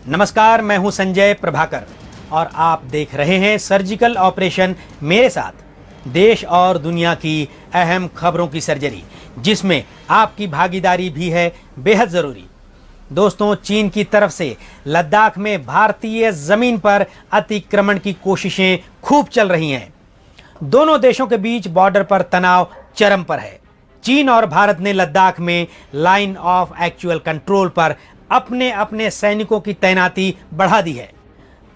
नमस्कार, मैं हूं संजय प्रभाकर और आप देख रहे हैं सर्जिकल ऑपरेशन मेरे साथ। देश और दुनिया की अहम खबरों की सर्जरी, जिसमें आपकी भागीदारी भी है बेहद ज़रूरी। दोस्तों, चीन की तरफ से लद्दाख में भारतीय ज़मीन पर अतिक्रमण की कोशिशें खूब चल रही हैं। दोनों देशों के बीच बॉर्डर पर तनाव चरम पर है। चीन और भारत ने लद्दाख में लाइन ऑफ एक्चुअल कंट्रोल पर अपने अपने सैनिकों की तैनाती बढ़ा दी है,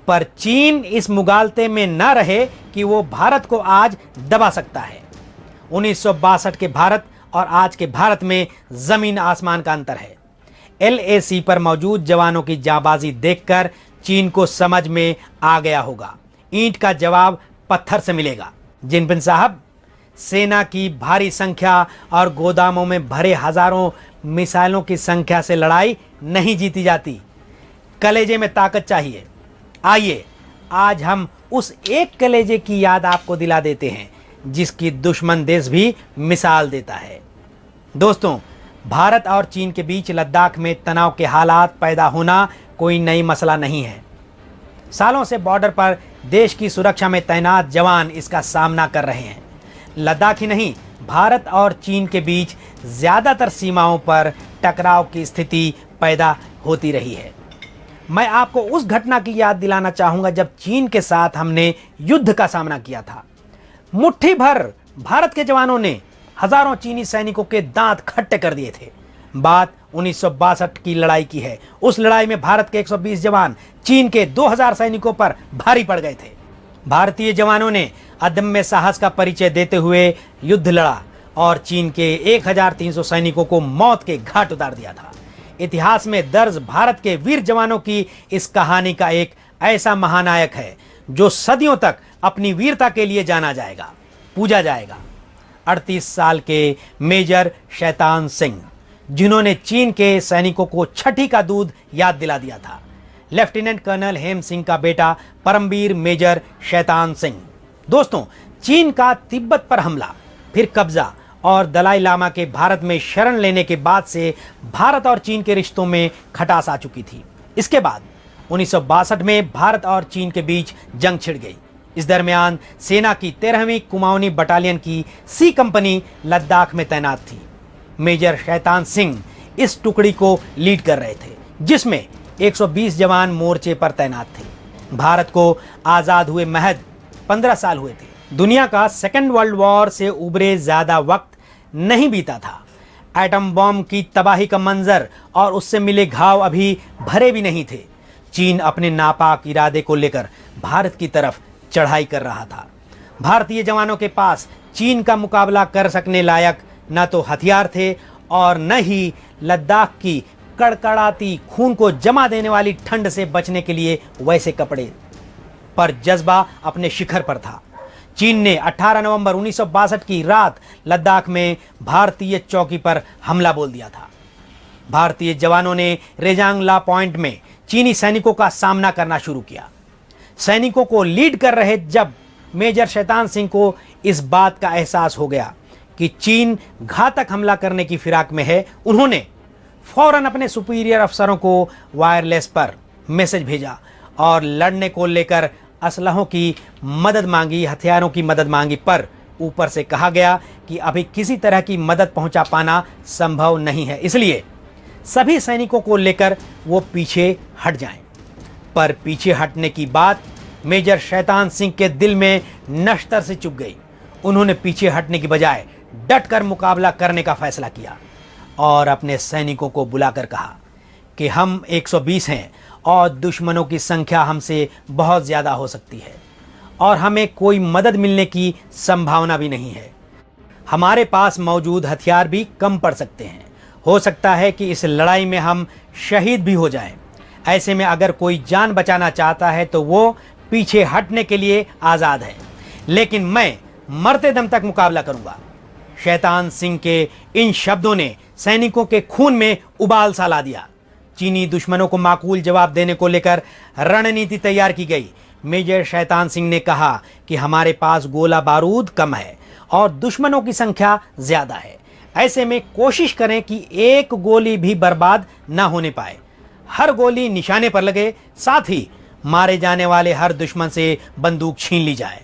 पर चीन इस मुगालते में न रहे कि वो भारत को आज दबा सकता है। 1962 के भारत और आज के भारत में जमीन आसमान का अंतर है। LAC पर मौजूद जवानों की जांबाजी देखकर चीन को समझ में आ गया होगा, ईंट का जवाब पत्थर से मिलेगा। जिनपिंग साहब, सेना की भारी संख्या और गोदामों में भरे हजारों मिसाइलों की संख्या से लड़ाई नहीं जीती जाती, कलेजे में ताकत चाहिए। आइए आज हम उस एक कलेजे की याद आपको दिला देते हैं जिसकी दुश्मन देश भी मिसाल देता है। दोस्तों, भारत और चीन के बीच लद्दाख में तनाव के हालात पैदा होना कोई नई मसला नहीं है। सालों से बॉर्डर पर देश की सुरक्षा में तैनात जवान इसका सामना कर रहे हैं। लद्दाख ही नहीं, भारत और चीन के बीच ज़्यादातर सीमाओं पर टकराव की स्थिति पैदा होती रही है। मैं आपको उस घटना की याद दिलाना चाहूँगा जब चीन के साथ हमने युद्ध का सामना किया था। मुट्ठी भर भारत के जवानों ने हजारों चीनी सैनिकों के दांत खट्टे कर दिए थे। बात 1962 की लड़ाई की है। उस लड़ाई में भारत के 120 जवान चीन के 2000 सैनिकों पर भारी पड़ गए थे। भारतीय जवानों ने अदम्य साहस का परिचय देते हुए युद्ध लड़ा और चीन के 1300 सैनिकों को मौत के घाट उतार दिया था। इतिहास में दर्ज भारत के वीर जवानों की इस कहानी का एक ऐसा महानायक है जो सदियों तक अपनी वीरता के लिए जाना जाएगा, पूजा जाएगा। 38 साल के मेजर शैतान सिंह, जिन्होंने चीन के सैनिकों को छठी का दूध याद दिला दिया था। लेफ्टिनेंट कर्नल हेम सिंह का बेटा परमवीर मेजर शैतान सिंह। दोस्तों, चीन का तिब्बत पर हमला, फिर कब्जा और दलाई लामा के भारत में शरण लेने के बाद से भारत और चीन के रिश्तों में खटास आ चुकी थी। इसके बाद 1962 में भारत और चीन के बीच जंग छिड़ गई। इस दरमियान सेना की 13वीं कुमाऊनी बटालियन की C कंपनी लद्दाख में तैनात थी। मेजर शैतान सिंह इस टुकड़ी को लीड कर रहे थे, जिसमें 120 जवान मोर्चे पर तैनात थे। भारत को आज़ाद हुए महज 15 साल हुए थे। दुनिया का सेकेंड वर्ल्ड वॉर से उबरे ज़्यादा वक्त नहीं बीता था। एटम बॉम्ब की तबाही का मंजर और उससे मिले घाव अभी भरे भी नहीं थे। चीन अपने नापाक इरादे को लेकर भारत की तरफ चढ़ाई कर रहा था। भारतीय जवानों के पास चीन का मुकाबला कर सकने लायक न तो हथियार थे और न ही लद्दाख की कड़कड़ाती खून को जमा देने वाली ठंड से बचने के लिए वैसे कपड़े, पर जज्बा अपने शिखर पर था। चीन ने 18 नवंबर 1962 की रात लद्दाख में भारतीय चौकी पर हमला बोल दिया था। भारतीय जवानों ने रेजांगला पॉइंट में चीनी सैनिकों का सामना करना शुरू किया। सैनिकों को लीड कर रहे जब मेजर शैतान सिंह को इस बात का एहसास हो गया कि चीन घातक हमला करने की फिराक में है, उन्होंने फौरन अपने सुपीरियर अफसरों को वायरलेस पर मैसेज भेजा और लड़ने को लेकर असलहों की मदद मांगी, हथियारों की मदद मांगी, पर ऊपर से कहा गया कि अभी किसी तरह की मदद पहुंचा पाना संभव नहीं है, इसलिए सभी सैनिकों को लेकर वो पीछे हट जाएं। पर पीछे हटने की बात मेजर शैतान सिंह के दिल में नश्तर से चुभ गई। उन्होंने पीछे हटने की बजाय डटकर मुकाबला करने का फैसला किया और अपने सैनिकों को बुलाकर कहा कि हम 120 हैं और दुश्मनों की संख्या हमसे बहुत ज़्यादा हो सकती है और हमें कोई मदद मिलने की संभावना भी नहीं है। हमारे पास मौजूद हथियार भी कम पड़ सकते हैं। हो सकता है कि इस लड़ाई में हम शहीद भी हो जाएं। ऐसे में अगर कोई जान बचाना चाहता है तो वो पीछे हटने के लिए आज़ाद है, लेकिन मैं मरते दम तक मुकाबला करूंगा। शैतान सिंह के इन शब्दों ने सैनिकों के खून में उबाल सा ला दिया। चीनी दुश्मनों को माकूल जवाब देने को लेकर रणनीति तैयार की गई। मेजर शैतान सिंह ने कहा कि हमारे पास गोला बारूद कम है और दुश्मनों की संख्या ज़्यादा है। ऐसे में कोशिश करें कि एक गोली भी बर्बाद ना होने पाए। हर गोली निशाने पर लगे, साथ ही मारे जाने वाले हर दुश्मन से बंदूक छीन ली जाए।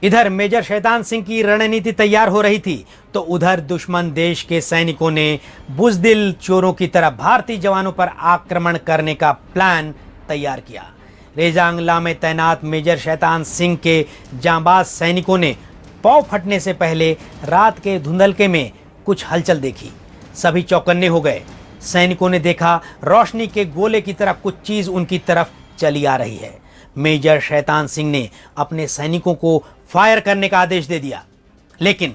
इधर मेजर शैतान सिंह की रणनीति तैयार हो रही थी तो उधर दुश्मन देश के सैनिकों ने बुजदिल चोरों की तरह भारतीय जवानों पर आक्रमण करने का प्लान तैयार किया। रेजांग ला में तैनात मेजर शैतान सिंह के जांबाज सैनिकों ने पौ फटने से पहले रात के धुंधलके में कुछ हलचल देखी। सभी चौकन्ने हो गए। सैनिकों ने देखा रोशनी के गोले की तरह कुछ चीज उनकी तरफ चली आ रही है। मेजर शैतान सिंह ने अपने सैनिकों को फायर करने का आदेश दे दिया, लेकिन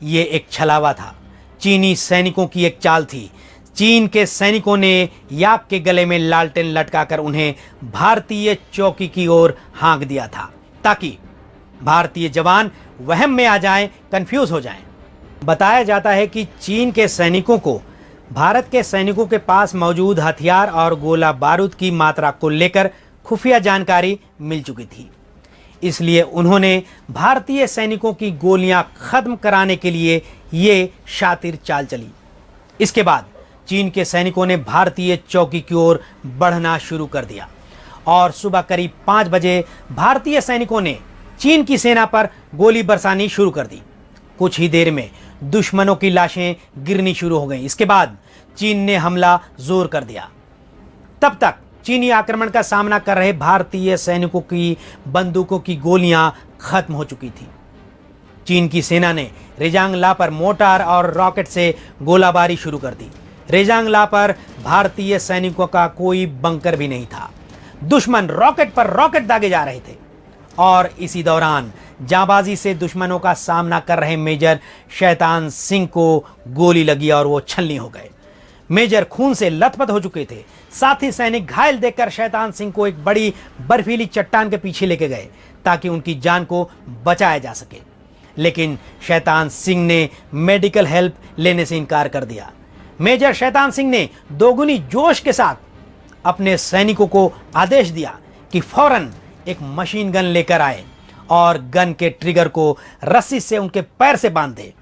ये एक छलावा था। चीनी सैनिकों की एक चाल थी। चीन के सैनिकों ने याक के गले में लालटेन लटकाकर उन्हें भारतीय चौकी की ओर हाँक दिया था, ताकि भारतीय जवान वहम में आ जाएं, कंफ्यूज हो जाएं। बताया जाता है कि चीन के सैनिकों को भारत के सैनिकों के पास मौजूद हथियार और गोला बारूद की मात्रा को लेकर खुफिया जानकारी मिल चुकी थी, इसलिए उन्होंने भारतीय सैनिकों की गोलियां खत्म कराने के लिए ये शातिर चाल चली। इसके बाद चीन के सैनिकों ने भारतीय चौकी की ओर बढ़ना शुरू कर दिया और सुबह करीब 5 बजे भारतीय सैनिकों ने चीन की सेना पर गोली बरसानी शुरू कर दी। कुछ ही देर में दुश्मनों की लाशें गिरनी शुरू हो गईं। इसके बाद चीन ने हमला जोर कर दिया। तब तक चीनी आक्रमण का सामना कर रहे भारतीय सैनिकों की बंदूकों की गोलियां खत्म हो चुकी थी। चीन की सेना ने रेजांग ला पर मोर्टार और रॉकेट से गोलाबारी शुरू कर दी। रेजांग ला पर भारतीय सैनिकों का कोई बंकर भी नहीं था। दुश्मन रॉकेट पर रॉकेट दागे जा रहे थे और इसी दौरान जांबाजी से दुश्मनों का सामना कर रहे मेजर शैतान सिंह को गोली लगी और वो छलनी हो गए। मेजर खून से लथपथ हो चुके थे। साथ ही सैनिक घायल देखकर शैतान सिंह को एक बड़ी बर्फीली चट्टान के पीछे लेके गए ताकि उनकी जान को बचाया जा सके, लेकिन शैतान सिंह ने मेडिकल हेल्प लेने से इनकार कर दिया। मेजर शैतान सिंह ने दोगुनी जोश के साथ अपने सैनिकों को आदेश दिया कि फौरन एक मशीन गन लेकर आए और गन के ट्रिगर को रस्सी से उनके पैर से बांध दे।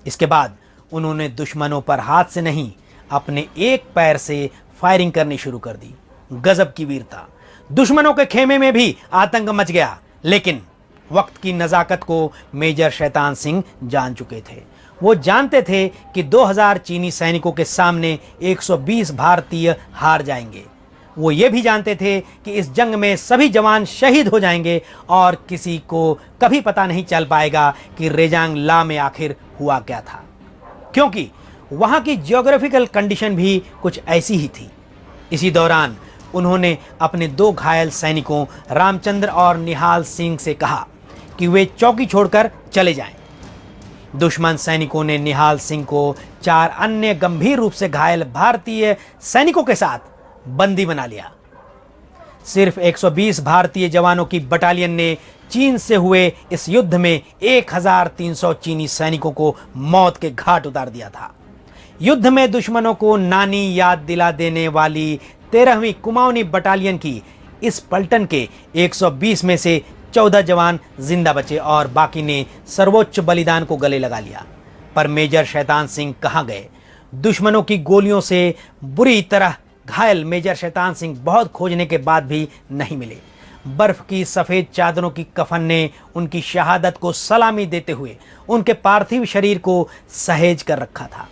इसके बाद उन्होंने दुश्मनों पर हाथ से नहीं, अपने एक पैर से फायरिंग करनी शुरू कर दी। गजब की वीरता। दुश्मनों के खेमे में भी आतंक मच गया, लेकिन वक्त की नजाकत को मेजर शैतान सिंह जान चुके थे। वो जानते थे कि 2000 चीनी सैनिकों के सामने 120 भारतीय हार जाएंगे। वो ये भी जानते थे कि इस जंग में सभी जवान शहीद हो जाएंगे और किसी को कभी पता नहीं चल पाएगा कि रेजांग ला में आखिर हुआ क्या था, क्योंकि वहाँ की जियोग्राफिकल कंडीशन भी कुछ ऐसी ही थी। इसी दौरान उन्होंने अपने 2 घायल सैनिकों रामचंद्र और निहाल सिंह से कहा कि वे चौकी छोड़कर चले जाएं। दुश्मन सैनिकों ने निहाल सिंह को 4 अन्य गंभीर रूप से घायल भारतीय सैनिकों के साथ बंदी बना लिया। सिर्फ 120 भारतीय जवानों की बटालियन ने चीन से हुए इस युद्ध में 1300 चीनी सैनिकों को मौत के घाट उतार दिया था। युद्ध में दुश्मनों को नानी याद दिला देने वाली 13वीं कुमाऊनी बटालियन की इस पलटन के 120 में से 14 जवान जिंदा बचे और बाकी ने सर्वोच्च बलिदान को गले लगा लिया। पर मेजर शैतान सिंह कहाँ गए? दुश्मनों की गोलियों से बुरी तरह घायल मेजर शैतान सिंह बहुत खोजने के बाद भी नहीं मिले। बर्फ की सफेद चादरों की कफन ने उनकी शहादत को सलामी देते हुए उनके पार्थिव शरीर को सहेज कर रखा था।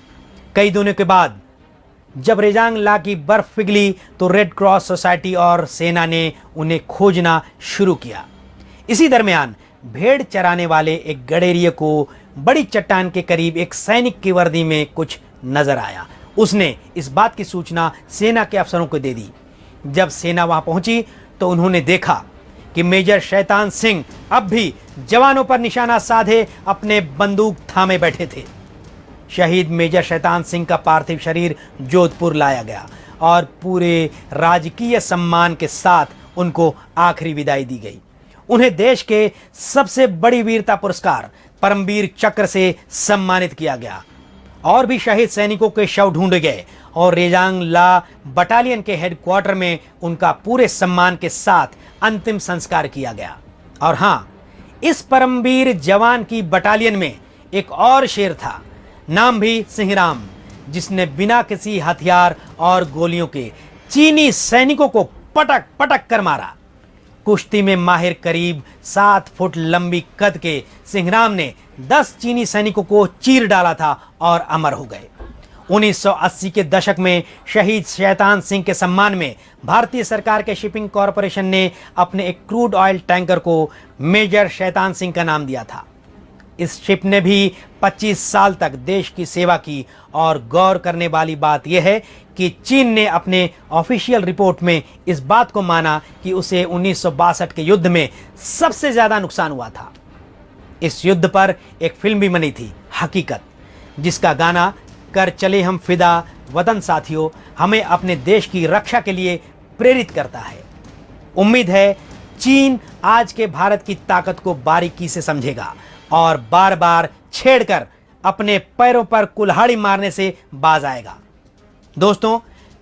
कई दिनों के बाद जब रेजांग ला की बर्फ पिघली तो रेड क्रॉस सोसाइटी और सेना ने उन्हें खोजना शुरू किया। इसी दरमियान भेड़ चराने वाले एक गडेरिये को बड़ी चट्टान के करीब एक सैनिक की वर्दी में कुछ नजर आया। उसने इस बात की सूचना सेना के अफसरों को दे दी। जब सेना वहां पहुंची तो उन्होंने देखा कि मेजर शैतान सिंह अब भी जवानों पर निशाना साधे अपने बंदूक थामे बैठे थे। शहीद मेजर शैतान सिंह का पार्थिव शरीर जोधपुर लाया गया और पूरे राजकीय सम्मान के साथ उनको आखिरी विदाई दी गई। उन्हें देश के सबसे बड़ी वीरता पुरस्कार परमवीर चक्र से सम्मानित किया गया। और भी शहीद सैनिकों के शव ढूंढे गए और रेजांग ला बटालियन के हेडक्वार्टर में उनका पूरे सम्मान के साथ अंतिम संस्कार किया गया। और हाँ, इस परमवीर जवान की बटालियन में एक और शेर था, नाम भी सिंहराम, जिसने बिना किसी हथियार और गोलियों के चीनी सैनिकों को पटक पटक कर मारा। कुश्ती में माहिर करीब 7 फुट लंबी कद के सिंघराम ने 10 चीनी सैनिकों को चीर डाला था और अमर हो गए। 1980 के दशक में शहीद शैतान सिंह के सम्मान में भारतीय सरकार के शिपिंग कॉरपोरेशन ने अपने एक क्रूड ऑयल टैंकर को मेजर शैतान सिंह का नाम दिया था। इस शिप ने भी 25 साल तक देश की सेवा की और गौर करने वाली बात यह है कि चीन ने अपने ऑफिशियल रिपोर्ट में इस बात को माना कि उसे 1962 के युद्ध में सबसे ज्यादा नुकसान हुआ था। इस युद्ध पर एक फिल्म भी बनी थी, हकीकत, जिसका गाना कर चले हम फिदा वतन साथियों हमें अपने देश की रक्षा के लिए प्रेरित करता है। उम्मीद है चीन आज के भारत की ताकत को बारीकी से समझेगा और बार बार छेड़कर अपने पैरों पर कुल्हाड़ी मारने से बाज आएगा। दोस्तों,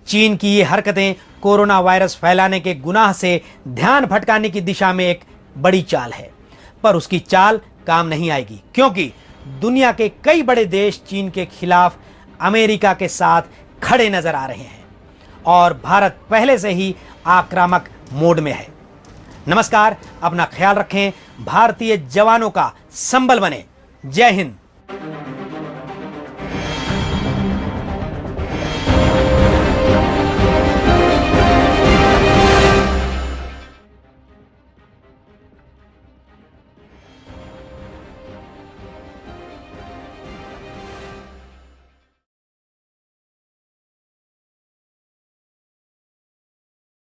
चीन की ये हरकतें कोरोना वायरस फैलाने के गुनाह से ध्यान भटकाने की दिशा में एक बड़ी चाल है, पर उसकी चाल काम नहीं आएगी, क्योंकि दुनिया के कई बड़े देश चीन के खिलाफ अमेरिका के साथ खड़े नजर आ रहे हैं और भारत पहले से ही आक्रामक मोड में है। नमस्कार, अपना ख्याल रखें, भारतीय जवानों का संबल बने। जय हिंद।